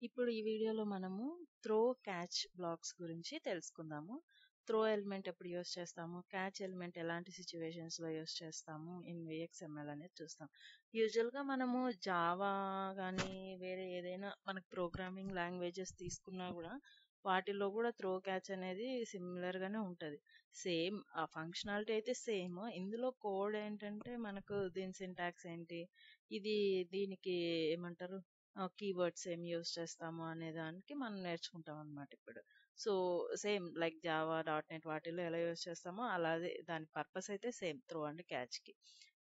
ఇప్పుడు ఈ వీడియోలో మనము త్రో క్యాచ్ బ్లాక్స్ గురించి తెలుసుకుందాము. త్రో ఎలిమెంట్ ఎప్పుడు యూస్ చేస్తాము, క్యాచ్ ఎలిమెంట్ ఎలాంటి సిచ్యువేషన్స్ లో యూస్ చేస్తాము ఇన్ విఎక్స్ఎంఎల్ అనేది చూస్తాం. యూజువల్ గా మనము జావా కానీ వేరే ఏదైనా మనకు ప్రోగ్రామింగ్ లాంగ్వేజెస్ తీసుకున్నా కూడా వాటిలో కూడా త్రో క్యాచ్ అనేది సిమిలర్ గానే ఉంటది. సేమ్ ఆ ఫంక్షనాలిటీ అయితే సేమ్. ఇందులో కోడ్ ఏంటంటే మనకు దీని సింటాక్స్ ఏంటి, ఇది దీనికి ఏమంటారు కీవర్డ్స్ ఏం యూజ్ చేస్తాము అనే దానికి మనం నేర్చుకుంటాం అనమాట ఇప్పుడు. So same like Java dot net వాటిలో ఎలా యూజ్ చేస్తామో అలాగే దాని పర్పస్ అయితే సేమ్ త్రో అండ్ క్యాచ్ కి.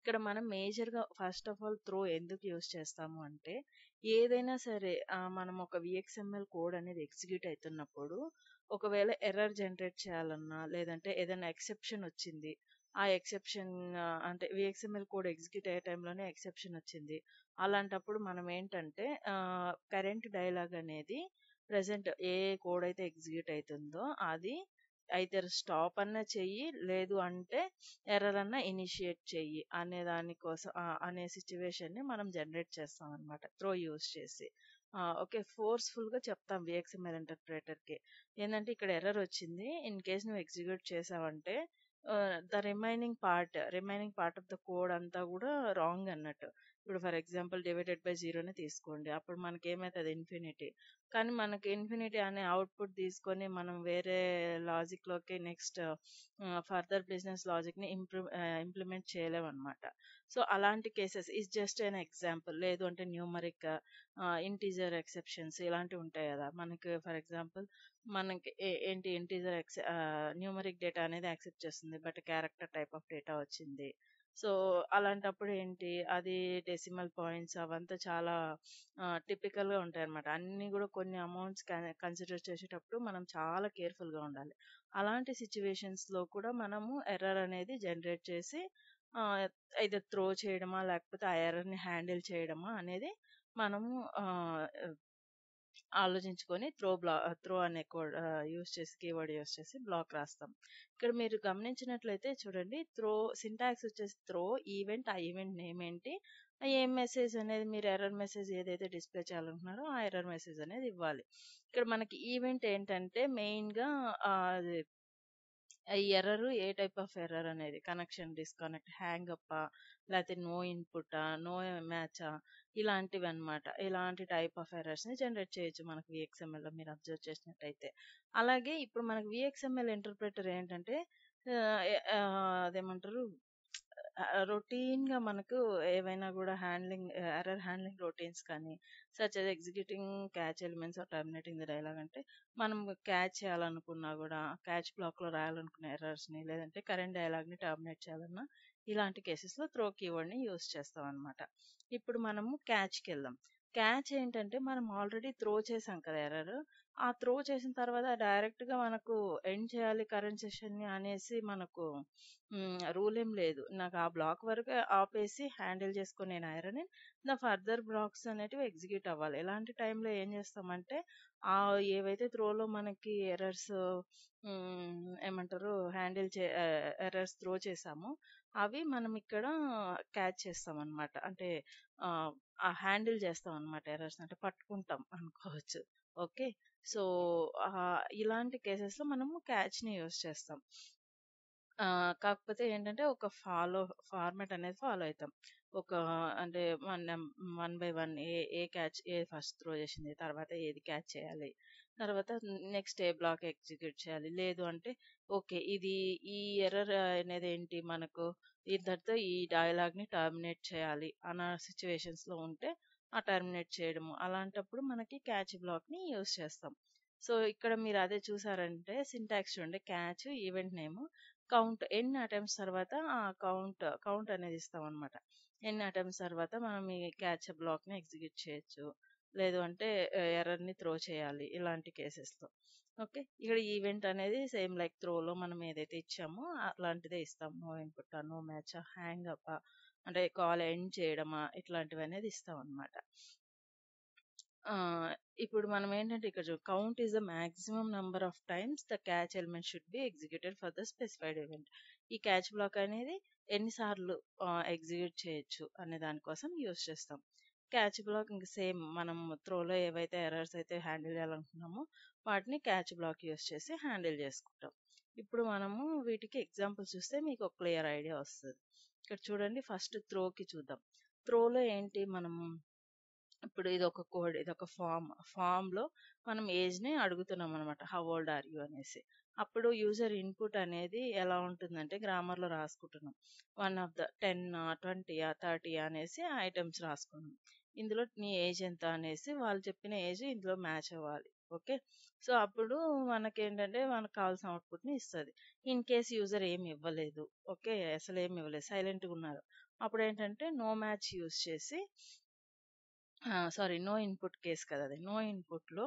ఇక్కడ మనం మేజర్ గా ఫస్ట్ ఆఫ్ ఆల్ త్రో ఎందుకు యూజ్ చేస్తాము అంటే, ఏదైనా సరే మనం ఒక విఎక్స్ఎంఎల్ కోడ్ అనేది ఎగ్జిక్యూట్ అవుతున్నప్పుడు ఒకవేళ ఎర్రర్ జనరేట్ చేయాలన్నా లేదంటే ఏదైనా ఎక్సెప్షన్ వచ్చింది, ఆ ఎక్సెప్షన్ అంటే విఎక్స్ఎంఎల్ కోడ్ ఎగ్జిక్యూట్ అయ్యే టైంలోనే ఎక్సెప్షన్ వచ్చింది, అలాంటప్పుడు మనం ఏంటంటే కరెంట్ డైలాగ్ అనేది ప్రెసెంట్ ఏ కోడ్ అయితే ఎగ్జిక్యూట్ అవుతుందో అది ఐదర్ స్టాప్ అన్నా చెయ్యి, లేదు అంటే ఎర్రర్ అన్నా ఇనిషియేట్ చెయ్యి అనే దానికోసం అనే సిచ్యువేషన్ ని మనం జనరేట్ చేస్తాం అనమాట త్రో యూస్ చేసి. ఓకే, ఫోర్స్ఫుల్ గా చెప్తాం విఎక్స్ఎంఎల్ ఇంటర్ప్రిటర్ కి ఏంటంటే ఇక్కడ ఎర్రర్ వచ్చింది, ఇన్ కేస్ నువ్వు ఎగ్జిక్యూట్ చేసావంటే the remaining part of the code అంతా కూడా రాంగ్ అన్నట్టు. ఇప్పుడు ఫర్ ఎగ్జాంపుల్ డివైడెడ్ బై జీరోనే తీసుకోండి, అప్పుడు మనకి ఏమవుతుంది ఇన్ఫినిటీ. కానీ మనకి ఇన్ఫినిటీ అనే అవుట్పుట్ తీసుకొని మనం వేరే లాజిక్ లోకి నెక్స్ట్ ఫర్దర్ బిజినెస్ లాజిక్ ని ఇంప్లిమెంట్ చేయలేం అనమాట. సో అలాంటి cases is just an example. లేదు అంటే న్యూమరిక్ ఇంటీజర్ ఎక్సెప్షన్స్ ఇలాంటివి ఉంటాయి కదా మనకి. ఫర్ ఎగ్జాంపుల్ మనకి ఏంటి ఇంటీజర్ న్యూమరిక్ డేటా అనేది యాక్సెప్ట్ చేస్తుంది, but character type of data వచ్చింది. సో అలాంటప్పుడు ఏంటి, అది డెసిమల్ పాయింట్స్ అవంతా చాలా టిపికల్ గా ఉంటాయి అనమాట. అన్ని కూడా కొన్ని అమౌంట్స్ కన్సిడర్ చేసేటప్పుడు మనం చాలా కేర్ఫుల్ గా ఉండాలి. అలాంటి సిచ్యువేషన్స్ లో కూడా మనము ఎర్రర్ అనేది జనరేట్ చేసి అయితే త్రో చేయడమా లేకపోతే ఆ ఎర్రర్ ని హ్యాండిల్ చేయడమా అనేది మనము ఆలోచించుకొని త్రో అనే కోడ్ యూస్ చేసి కీవర్డ్ యూస్ చేసి బ్లాక్ రాస్తాం. ఇక్కడ మీరు గమనించినట్లయితే చూడండి, త్రో సింటాక్స్ వచ్చేసి త్రో ఈవెంట్, ఆ ఈవెంట్ నేమ్ ఏంటి, ఏం మెసేజ్ అనేది మీరు ఎర్రర్ మెసేజ్ ఏదైతే డిస్ప్లే చేయాలనుకున్నారో ఆ ఎర్రర్ మెసేజ్ అనేది ఇవ్వాలి. ఇక్కడ మనకి ఈవెంట్ ఏంటంటే మెయిన్ గా ఈ error A type of error అనేది కనెక్షన్ డిస్కనెక్ట్, హ్యాంగ్ అప్, లేకపోతే నో ఇన్పుట్, నో మ్యాచ్, ఇలాంటివి అన్నమాట. ఇలాంటి టైప్ ఆఫ్ ఎర్రర్స్ ని జనరేట్ చేయొచ్చు మనకి విఎక్స్ఎంఎల్ లో మీరు అబ్జర్వ్ చేసినట్టయితే. అలాగే ఇప్పుడు మనకి విఎక్స్ఎంఎల్ ఇంటర్ప్రిటర్ ఏంటంటే అదేమంటారు రొటీన్ గా మనకు ఏవైనా కూడా ఎర్రర్ హ్యాండ్లింగ్ రొటీన్స్ కానీ such as executing catch elements or terminating the dialogue అంటే మనం క్యాచ్ చేయాలనుకున్నా కూడా క్యాచ్ బ్లాక్ లో రాయాలనుకున్న ఎర్రర్స్ ని లేదంటే కరెంట్ డైలాగ్ ని టర్మినేట్ చేయాలన్నా ఇలాంటి కేసెస్ లో త్రో కీవర్డ్ ని యూస్ చేస్తాం అనమాట. ఇప్పుడు మనము క్యాచ్ కి వెళ్దాం. క్యాచ్ ఏంటంటే మనం ఆల్రెడీ త్రో చేసాం కదా ఎర్రర్, ఆ త్రో చేసిన తర్వాత డైరెక్ట్ గా మనకు ఎండ్ చేయాలి కరెంట్ సెషన్ ని అనేసి మనకు రూల్ ఏం లేదు. నాకు ఆ బ్లాక్ వరకు ఆపేసి హ్యాండిల్ చేసుకొని నేను ఎర్రర్ ని నా ఫర్దర్ బ్లాక్స్ అనేటివి ఎగ్జిక్యూట్ అవ్వాలి. ఎలాంటి టైంలో ఏం చేస్తామంటే ఆ ఏవైతే త్రోలో మనకి ఎర్రర్స్ ఏమంటారు హ్యాండిల్ చే ఎర్రర్స్ త్రో చేసామో అవి మనం ఇక్కడ క్యాచ్ చేస్తాం అనమాట. అంటే ఆ హ్యాండిల్ చేస్తాం అనమాట, ఎర్రర్స్ అంటే పట్టుకుంటాం అనుకోవచ్చు. ఓకే, సో ఇలాంటి కేసెస్ లో మనము క్యాచ్ ని యూస్ చేస్తాం. కాకపోతే ఏంటంటే ఒక ఫార్మాట్ అనేది ఫాలో అవుతాం. ఒక అంటే one by one A catch A first throw చేసింది, తర్వాత ఏది క్యాచ్ చేయాలి, తర్వాత నెక్స్ట్ ఏ బ్లాక్ ఎగ్జిక్యూట్ చేయాలి. లేదు అంటే ఓకే ఇది ఈ ఎర్రర్ అనేది ఏంటి మనకు ఇంతటితో ఈ డైలాగ్ ని టర్మినేట్ చేయాలి అన్న సిచ్యువేషన్స్ లో ఉంటే ఆ టర్మినేట్ చేయడము. అలాంటప్పుడు మనకి క్యాచ్ బ్లాక్ ని యూస్ చేస్తాం. సో ఇక్కడ మీరు అదే చూసారంటే సింటాక్స్ చూడండి, క్యాచ్ ఈవెంట్ నేమ్ కౌంట్, ఎన్ని అటెంప్ట్స్ తర్వాత ఆ కౌంట్ అనేది ఇస్తాం అనమాట. ఎన్ని అటెంప్ట్స్ తర్వాత మనం ఈ క్యాచ్ బ్లాక్ ని ఎగ్జిక్యూట్ చేయొచ్చు, లేదు అంటే ఎర్రర్ ని త్రో చేయాలి ఇలాంటి కేసెస్ లో. ఓకే, ఇక్కడ ఈవెంట్ అనేది సేమ్ లైక్ త్రోలో మనం ఏదైతే ఇచ్చామో అలాంటిదే ఇస్తాం. No input, no match, hang up అంటే కాల్ ఎండ్ చేయడమా ఇట్లాంటివి అనేది ఇస్తాం అనమాట. ఇప్పుడు మనం ఏంటంటే ఇక్కడ count is the maximum number of times the catch element should be executed for the specified event. ఈ క్యాచ్ బ్లాక్ అనేది ఎన్నిసార్లు ఎగ్జిక్యూట్ చేయొచ్చు అనే దానికోసం యూస్ చేస్తాం. క్యాచ్ బ్లాక్ ఇంక సేమ్ మనం త్రోలో ఏవైతే ఎర్రర్స్ అయితే హ్యాండిల్ చేయాలనుకున్నామో వాటిని క్యాచ్ బ్లాక్ యూస్ చేసి హ్యాండిల్ చేసుకుంటాం. ఇప్పుడు మనము వీటికి ఎగ్జాంపుల్స్ చూస్తే మీకు ఒక క్లియర్ ఐడియా వస్తుంది. ఇక్కడ చూడండి, ఫస్ట్ త్రోకి చూద్దాం. త్రోలో ఏంటి, మనము ఇప్పుడు ఇదొక కోడ్, ఇదొక ఫామ్లో మనం ఏజ్ని అడుగుతున్నాం అనమాట, హౌ ఓల్డ్ ఆర్ యూ అనేసి. అప్పుడు యూజర్ ఇన్పుట్ అనేది ఎలా ఉంటుందంటే గ్రామర్లో రాసుకుంటున్నాం, వన్ ఆఫ్ ద 10 20 30 అనేసి ఐటమ్స్ రాసుకున్నాం. ఇందులో నీ ఏజ్ ఎంత అనేసి వాళ్ళు చెప్పిన ఏజ్ ఇందులో మ్యాచ్ అవ్వాలి. ఓకే, సో అప్పుడు మనకేంటంటే మనకు కావాల్సిన అవుట్పుట్ని ఇస్తుంది. ఇన్ కేస్ యూజర్ ఏమి ఇవ్వలేదు, ఓకే, అసలు ఏమి ఇవ్వలేదు, సైలెంట్గా ఉన్నారు, అప్పుడు ఏంటంటే నో మ్యాచ్ యూస్ చేసి, సారీ, నో ఇన్పుట్ కేస్ కదా అది, నో ఇన్పుట్లో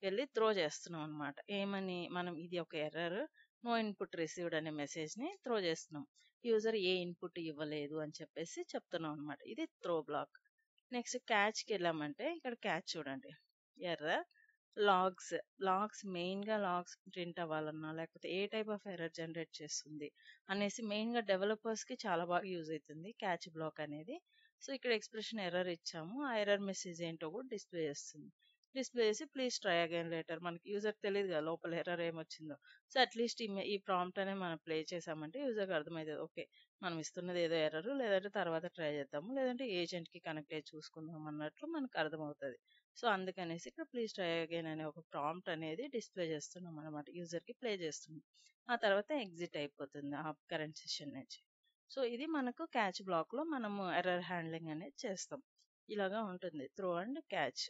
వెళ్ళి త్రో చేస్తున్నాం అనమాట. ఏమని, మనం ఇది ఒక ఎర్రర్, నో ఇన్పుట్ రిసీవ్డ్ అనే మెసేజ్ని త్రో చేస్తున్నాం. యూజర్ ఏ ఇన్పుట్ ఇవ్వలేదు అని చెప్పేసి చెప్తున్నాం అనమాట. ఇది త్రో బ్లాక్. నెక్స్ట్ క్యాచ్కి వెళ్ళామంటే ఇక్కడ క్యాచ్ చూడండి, ఎర్రర్ లాగ్స్. మెయిన్గా లాగ్స్ ప్రింట్ అవ్వాలన్నా లేకపోతే ఏ టైప్ ఆఫ్ ఎర్రర్ జనరేట్ చేస్తుంది అనేసి మెయిన్గా డెవలపర్స్కి చాలా బాగా యూజ్ అవుతుంది క్యాచ్ బ్లాక్ అనేది. సో ఇక్కడ ఎక్స్ప్రెషన్ ఎర్రర్ ఇచ్చాము, ఆ ఎర్రర్ మెసేజ్ ఏంటో కూడా డిస్ప్లే చేస్తుంది. డిస్ప్లే చేసి ప్లీజ్ ట్రై అగైన్ లేటర్, మనకి యూజర్ తెలియదు కదా లోపల ఎర్రర్ ఏమొచ్చిందో. సో అట్లీస్ట్ ఈ ప్రాంప్ట్ అనేది మనం ప్లే చేసామంటే యూజర్కి అర్థమవుతుంది, ఓకే మనం ఇస్తున్నది ఏదో ఎర్రర్, లేదంటే తర్వాత ట్రై చేద్దాము, లేదంటే ఏజెంట్కి కనెక్ట్ అయ్యి చూసుకుందాం అన్నట్లు మనకు అర్థమవుతుంది. సో అందుకనేసి ఇక్కడ ప్లీజ్ ట్రై అగైన్ అనే ఒక ప్రాంప్ట్ అనేది డిస్ప్లే చేస్తున్నాం అనమాట, యూజర్కి ప్లే చేస్తున్నాం. ఆ తర్వాత ఎగ్జిట్ అయిపోతుంది ఆ కరెంట్ సెషన్ నుంచి. సో ఇది మనకు క్యాచ్ బ్లాక్లో మనము ఎర్రర్ హ్యాండ్లింగ్ అనేది చేస్తాం. ఇలాగా ఉంటుంది త్రో అండ్ క్యాచ్.